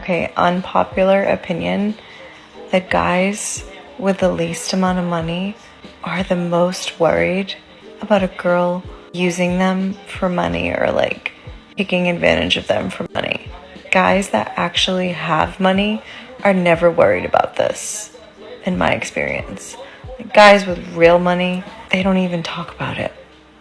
Okay, unpopular opinion. The guys with the least amount of money are the most worried about a girl using them for money or like taking advantage of them for money. Guys that actually have money are never worried about this, in my experience. Like, guys with real money, they don't even talk about it.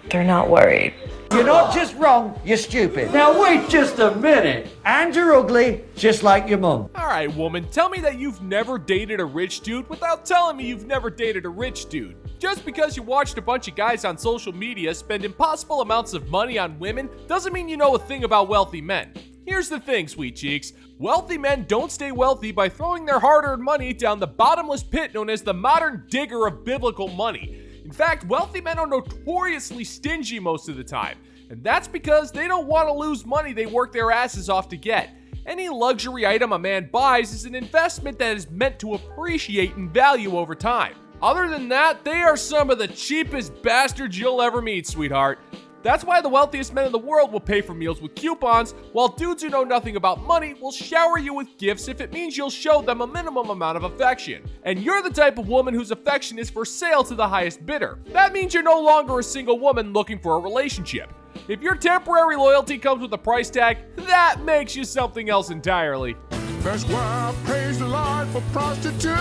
They're not worried. You're not just wrong, you're stupid. Now wait just a minute. And you're ugly, just like your mum. Alright, woman, tell me that you've never dated a rich dude without telling me you've never dated a rich dude. Just because you watched a bunch of guys on social media spend impossible amounts of money on women doesn't mean you know a thing about wealthy men. Here's the thing, sweet cheeks. Wealthy men don't stay wealthy by throwing their hard-earned money down the bottomless pit known as the modern digger of biblical money. In fact, wealthy men are notoriously stingy most of the time, and that's because they don't want to lose money they work their asses off to get. Any luxury item a man buys is an investment that is meant to appreciate in value over time. Other than that, they are some of the cheapest bastards you'll ever meet, sweetheart. That's why the wealthiest men in the world will pay for meals with coupons, while dudes who know nothing about money will shower you with gifts if it means you'll show them a minimum amount of affection. And you're the type of woman whose affection is for sale to the highest bidder. That means you're no longer a single woman looking for a relationship. If your temporary loyalty comes with a price tag, that makes you something else entirely. That's why I praise the Lord for prostitutes.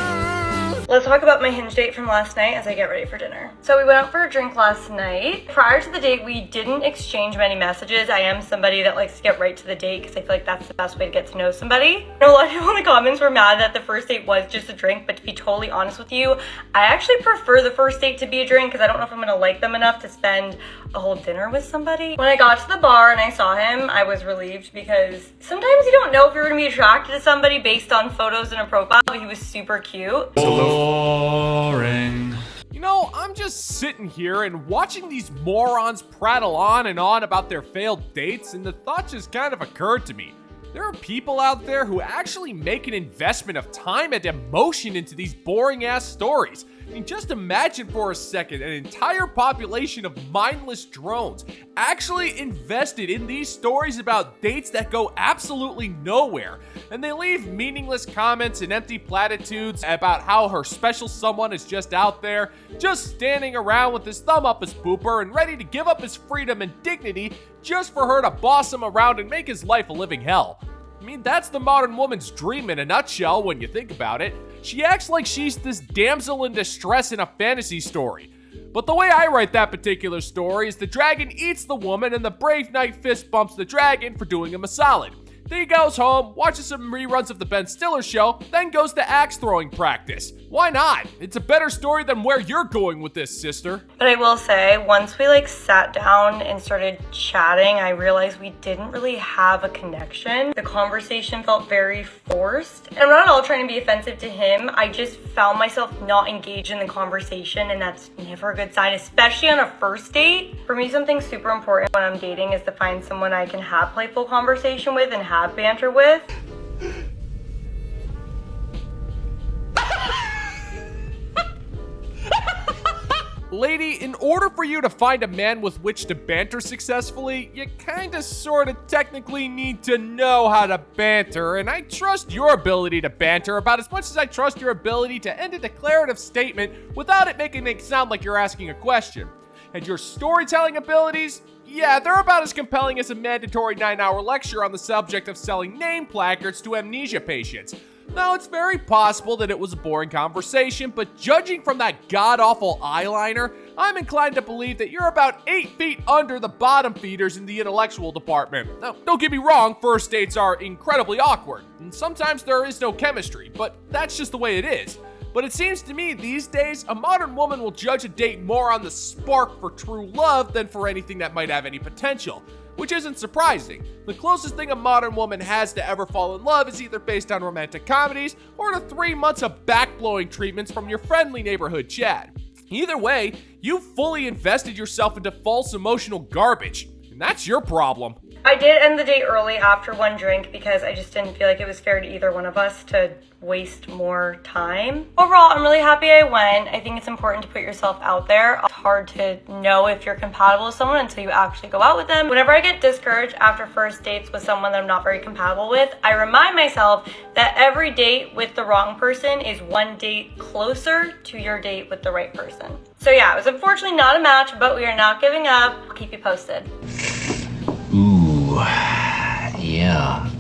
Let's talk about my Hinge date from last night as I get ready for dinner. So we went out for a drink last night. Prior to the date, we didn't exchange many messages. I am somebody that likes to get right to the date because I feel like that's the best way to get to know somebody. I know a lot of people in the comments were mad that the first date was just a drink, but to be totally honest with you, I actually prefer the first date to be a drink because I don't know if I'm gonna like them enough to spend a whole dinner with somebody. When I got to the bar and I saw him, I was relieved because sometimes you don't know if you're gonna be attracted to somebody based on photos in a profile, but he was super cute. Boring. You know, I'm just sitting here and watching these morons prattle on and on about their failed dates, and the thought just kind of occurred to me. There are people out there who actually make an investment of time and emotion into these boring-ass stories. I mean, just imagine for a second an entire population of mindless drones actually invested in these stories about dates that go absolutely nowhere, and they leave meaningless comments and empty platitudes about how her special someone is just out there, just standing around with his thumb up his pooper and ready to give up his freedom and dignity just for her to boss him around and make his life a living hell. I mean, that's the modern woman's dream in a nutshell when you think about it. She acts like she's this damsel in distress in a fantasy story. But the way I write that particular story is the dragon eats the woman and the brave knight fist bumps the dragon for doing him a solid. Then he goes home, watches some reruns of the Ben Stiller show, then goes to axe throwing practice. Why not? It's a better story than where you're going with this, sister. But I will say, once we sat down and started chatting, I realized we didn't really have a connection. The conversation felt very forced. And I'm not at all trying to be offensive to him. I just found myself not engaged in the conversation, and that's never a good sign, especially on a first date. For me, something super important when I'm dating is to find someone I can have playful conversation with and have banter with. Lady, in order for you to find a man with which to banter successfully, you kinda sorta technically need to know how to banter, and I trust your ability to banter about as much as I trust your ability to end a declarative statement without it making it sound like you're asking a question. And your storytelling abilities? Yeah, they're about as compelling as a mandatory 9-hour lecture on the subject of selling name placards to amnesia patients. Now, it's very possible that it was a boring conversation, but judging from that god-awful eyeliner, I'm inclined to believe that you're about 8 feet under the bottom feeders in the intellectual department. Now, don't get me wrong, first dates are incredibly awkward, and sometimes there is no chemistry, but that's just the way it is. But it seems to me these days, a modern woman will judge a date more on the spark for true love than for anything that might have any potential. Which isn't surprising. The closest thing a modern woman has to ever fall in love is either based on romantic comedies or the 3 months of back-blowing treatments from your friendly neighborhood Chad. Either way, you fully invested yourself into false emotional garbage, and that's your problem. I did end the date early after one drink because I just didn't feel like it was fair to either one of us to waste more time. Overall, I'm really happy I went. I think it's important to put yourself out there. hard to know if you're compatible with someone until you actually go out with them. Whenever I get discouraged after first dates with someone that I'm not very compatible with, I remind myself that every date with the wrong person is one date closer to your date with the right person. So yeah, it was unfortunately not a match, but we are not giving up. I'll keep you posted. Ooh, yeah.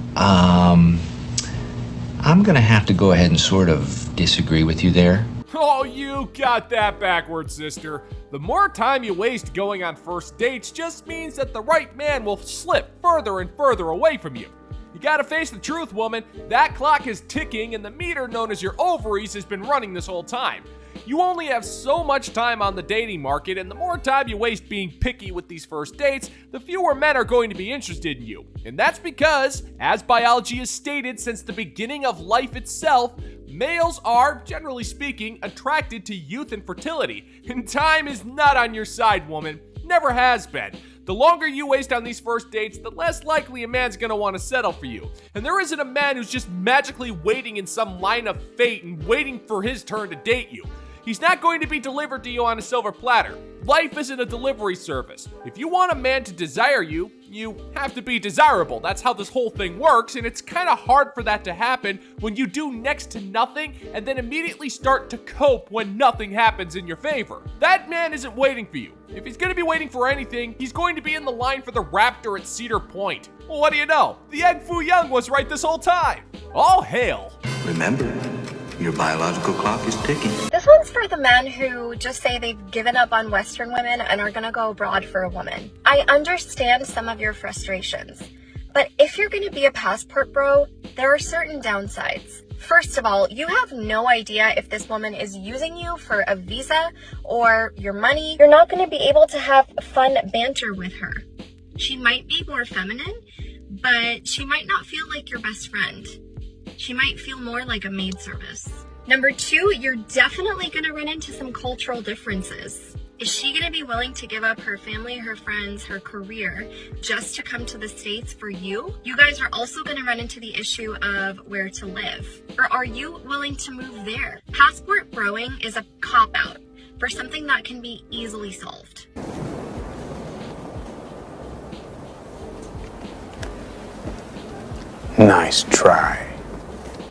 I'm gonna have to go ahead and sort of disagree with you there. Oh, you got that backwards, sister. The more time you waste going on first dates just means that the right man will slip further and further away from you. You gotta face the truth, woman. That clock is ticking and the meter known as your ovaries has been running this whole time. You only have so much time on the dating market, and the more time you waste being picky with these first dates, the fewer men are going to be interested in you. And that's because, as biology has stated since the beginning of life itself, males are, generally speaking, attracted to youth and fertility. And time is not on your side, woman. Never has been. The longer you waste on these first dates, the less likely a man's gonna want to settle for you. And there isn't a man who's just magically waiting in some line of fate and waiting for his turn to date you. He's not going to be delivered to you on a silver platter. Life isn't a delivery service. If you want a man to desire you, you have to be desirable. That's how this whole thing works, and it's kind of hard for that to happen when you do next to nothing and then immediately start to cope when nothing happens in your favor. That man isn't waiting for you. If he's going to be waiting for anything, he's going to be in the line for the Raptor at Cedar Point. Well, what do you know? The Egg Foo Young was right this whole time. All hail. Remember, your biological clock is ticking. This one's for the men who just say they've given up on Western women and are gonna go abroad for a woman. I understand some of your frustrations, but if you're gonna be a passport bro, there are certain downsides. First of all, you have no idea if this woman is using you for a visa or your money. You're not gonna be able to have fun banter with her. She might be more feminine, but she might not feel like your best friend. She might feel more like a maid service. Number two, you're definitely gonna run into some cultural differences. Is she gonna be willing to give up her family, her friends, her career just to come to the States for you? You guys are also gonna run into the issue of where to live. Or are you willing to move there? Passport broing is a cop-out for something that can be easily solved. Nice try.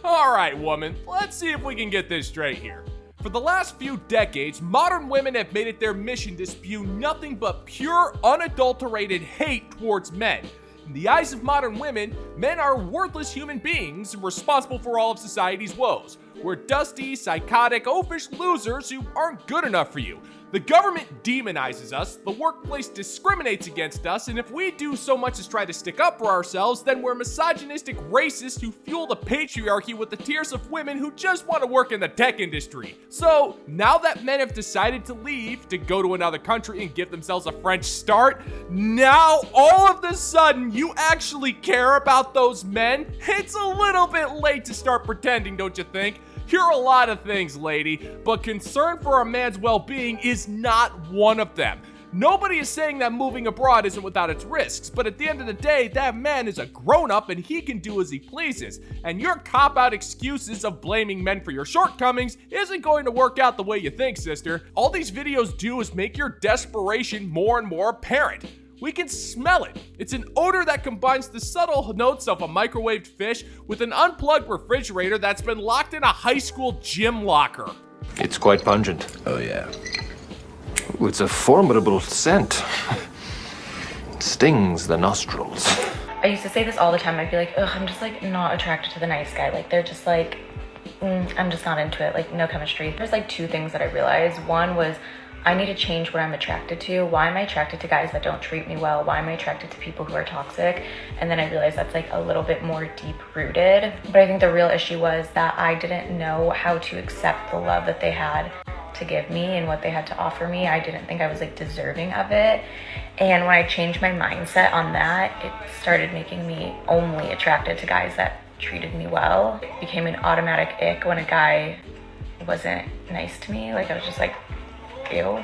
All right, woman, let's see if we can get this straight here. For the last few decades, modern women have made it their mission to spew nothing but pure, unadulterated hate towards men. In the eyes of modern women, men are worthless human beings responsible for all of society's woes. We're dusty, psychotic, oafish losers who aren't good enough for you. The government demonizes us, the workplace discriminates against us, and if we do so much as try to stick up for ourselves, then we're misogynistic racists who fuel the patriarchy with the tears of women who just want to work in the tech industry. So, now that men have decided to leave, to go to another country and give themselves a fresh start, now all of a sudden you actually care about those men? It's a little bit late to start pretending, don't you think? You're a lot of things, lady, but concern for a man's well-being is not one of them. Nobody is saying that moving abroad isn't without its risks, but at the end of the day, that man is a grown-up and he can do as he pleases. And your cop-out excuses of blaming men for your shortcomings isn't going to work out the way you think, sister. All these videos do is make your desperation more and more apparent. We can smell it. It's an odor that combines the subtle notes of a microwaved fish with an unplugged refrigerator that's been locked in a high school gym locker. It's quite pungent. Oh, yeah. Ooh, it's a formidable scent. It stings the nostrils. I used to say this all the time. I'd be like, ugh, I'm just like not attracted to the nice guy. Like they're just like, I'm just not into it. Like no chemistry. There's like two things that I realized. One was I need to change what I'm attracted to. Why am I attracted to guys that don't treat me well? Why am I attracted to people who are toxic? And then I realized that's like a little bit more deep rooted. But I think the real issue was that I didn't know how to accept the love that they had to give me and what they had to offer me. I didn't think I was like deserving of it. And when I changed my mindset on that, it started making me only attracted to guys that treated me well. It became an automatic ick when a guy wasn't nice to me. Like I was just like, ew.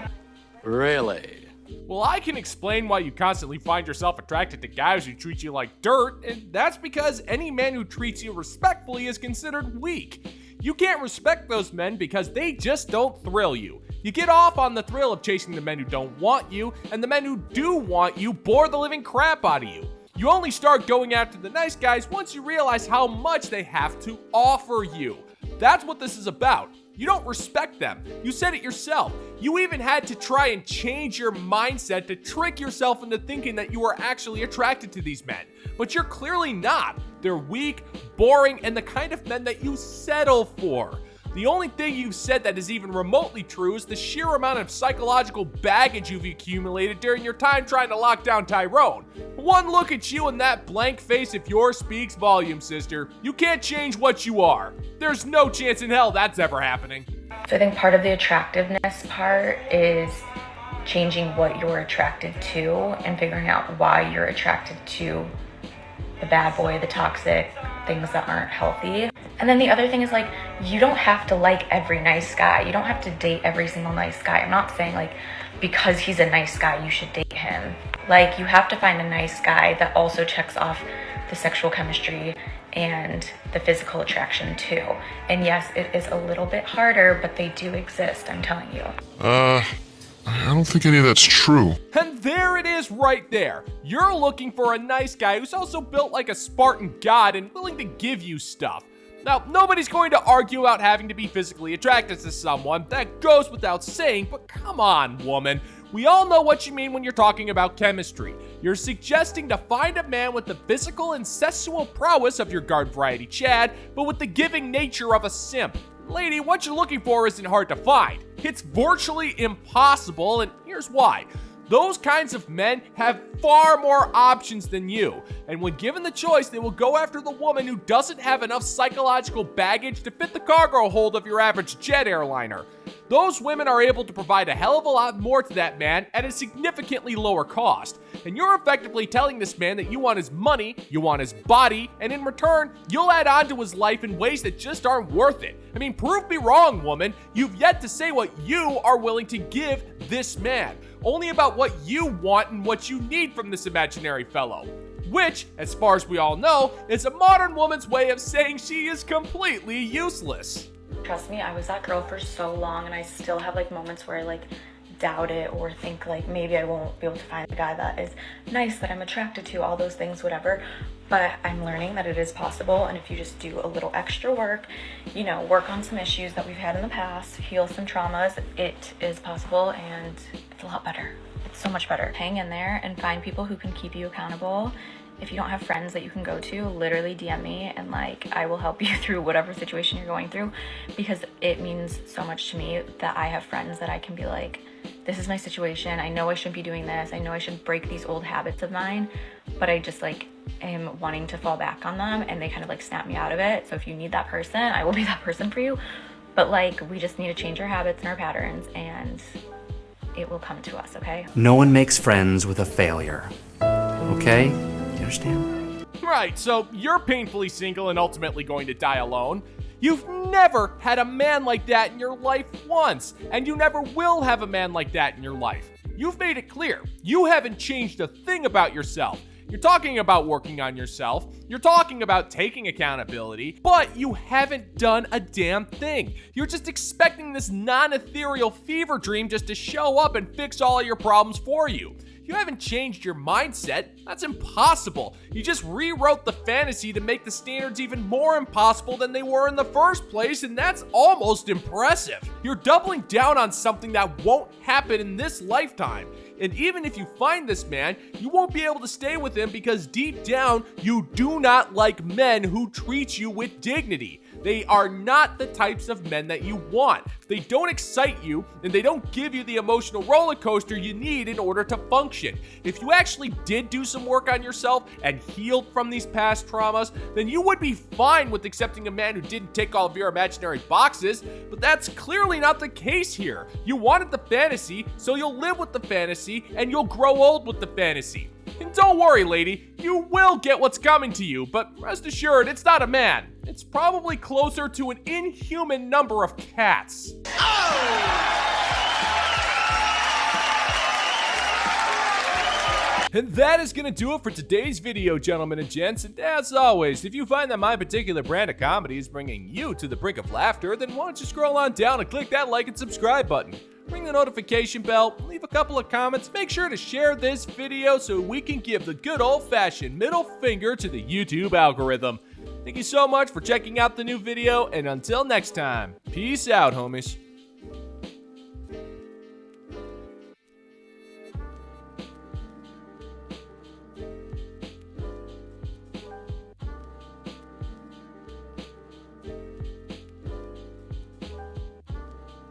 Really? Well, I can explain why you constantly find yourself attracted to guys who treat you like dirt, and that's because any man who treats you respectfully is considered weak. You can't respect those men because they just don't thrill you. You get off on the thrill of chasing the men who don't want you, and the men who do want you bore the living crap out of you. You only start going after the nice guys once you realize how much they have to offer you. That's what this is about. You don't respect them. You said it yourself. You even had to try and change your mindset to trick yourself into thinking that you are actually attracted to these men. But you're clearly not. They're weak, boring, and the kind of men that you settle for. The only thing you've said that is even remotely true is the sheer amount of psychological baggage you've accumulated during your time trying to lock down Tyrone. One look at you and that blank face of yours speaks volumes, sister. You can't change what you are. There's no chance in hell that's ever happening. So I think part of the attractiveness part is changing what you're attracted to and figuring out why you're attracted to the bad boy, the toxic, things that aren't healthy. And then the other thing is, like, you don't have to like every nice guy. You don't have to date every single nice guy. I'm not saying, like, because he's a nice guy, you should date him. Like, you have to find a nice guy that also checks off the sexual chemistry and the physical attraction too. And yes, it is a little bit harder, but they do exist, I'm telling you. I don't think any of that's true. And there it is right there. You're looking for a nice guy who's also built like a Spartan god and willing to give you stuff. Now, nobody's going to argue about having to be physically attracted to someone. That goes without saying, but come on, woman. We all know what you mean when you're talking about chemistry. You're suggesting to find a man with the physical and sexual prowess of your garden variety Chad, but with the giving nature of a simp. Lady, what you're looking for isn't hard to find. It's virtually impossible, and here's why. Those kinds of men have far more options than you, and when given the choice, they will go after the woman who doesn't have enough psychological baggage to fit the cargo hold of your average jet airliner. Those women are able to provide a hell of a lot more to that man at a significantly lower cost. And you're effectively telling this man that you want his money, you want his body, and in return, you'll add on to his life in ways that just aren't worth it. I mean, prove me wrong, woman. You've yet to say what you are willing to give this man. Only about what you want and what you need from this imaginary fellow. Which, as far as we all know, is a modern woman's way of saying she is completely useless. Trust me, I was that girl for so long, and I still have like moments where I like doubt it or think like maybe I won't be able to find the guy that is nice, that I'm attracted to, all those things, whatever. But I'm learning that it is possible, and if you just do a little extra work, you know, work on some issues that we've had in the past, heal some traumas, it is possible, and it's a lot better. It's so much better. Hang in there and find people who can keep you accountable. If you don't have friends that you can go to, literally DM me and like I will help you through whatever situation you're going through, because it means so much to me that I have friends that I can be like, this is my situation. I know I shouldn't be doing this. I know I should break these old habits of mine, but I just like am wanting to fall back on them, and they kind of like snap me out of it. So if you need that person, I will be that person for you. But like, we just need to change our habits and our patterns, and it will come to us, okay? No one makes friends with a failure. Okay? You understand? Right, so you're painfully single and ultimately going to die alone. You've never had a man like that in your life once, and you never will have a man like that in your life. You've made it clear. You haven't changed a thing about yourself. You're talking about working on yourself. You're talking about taking accountability, but you haven't done a damn thing. You're just expecting this non-ethereal fever dream just to show up and fix all of your problems for you. You haven't changed your mindset. That's impossible. You just rewrote the fantasy to make the standards even more impossible than they were in the first place, and that's almost impressive. You're doubling down on something that won't happen in this lifetime. And even if you find this man, you won't be able to stay with him because deep down, you do not like men who treat you with dignity. They are not the types of men that you want. They don't excite you, and they don't give you the emotional roller coaster you need in order to function. If you actually did do some work on yourself and healed from these past traumas, then you would be fine with accepting a man who didn't tick all of your imaginary boxes, but that's clearly not the case here. You wanted the fantasy, so you'll live with the fantasy, and you'll grow old with the fantasy. And don't worry, lady, you will get what's coming to you, but rest assured, it's not a man. It's probably closer to an inhuman number of cats. And that is gonna do it for today's video, gentlemen and gents. And as always, if you find that my particular brand of comedy is bringing you to the brink of laughter, then why don't you scroll on down and click that like and subscribe button. Ring the notification bell, leave a couple of comments, make sure to share this video so we can give the good old-fashioned middle finger to the YouTube algorithm. Thank you so much for checking out the new video, and until next time, peace out, homies.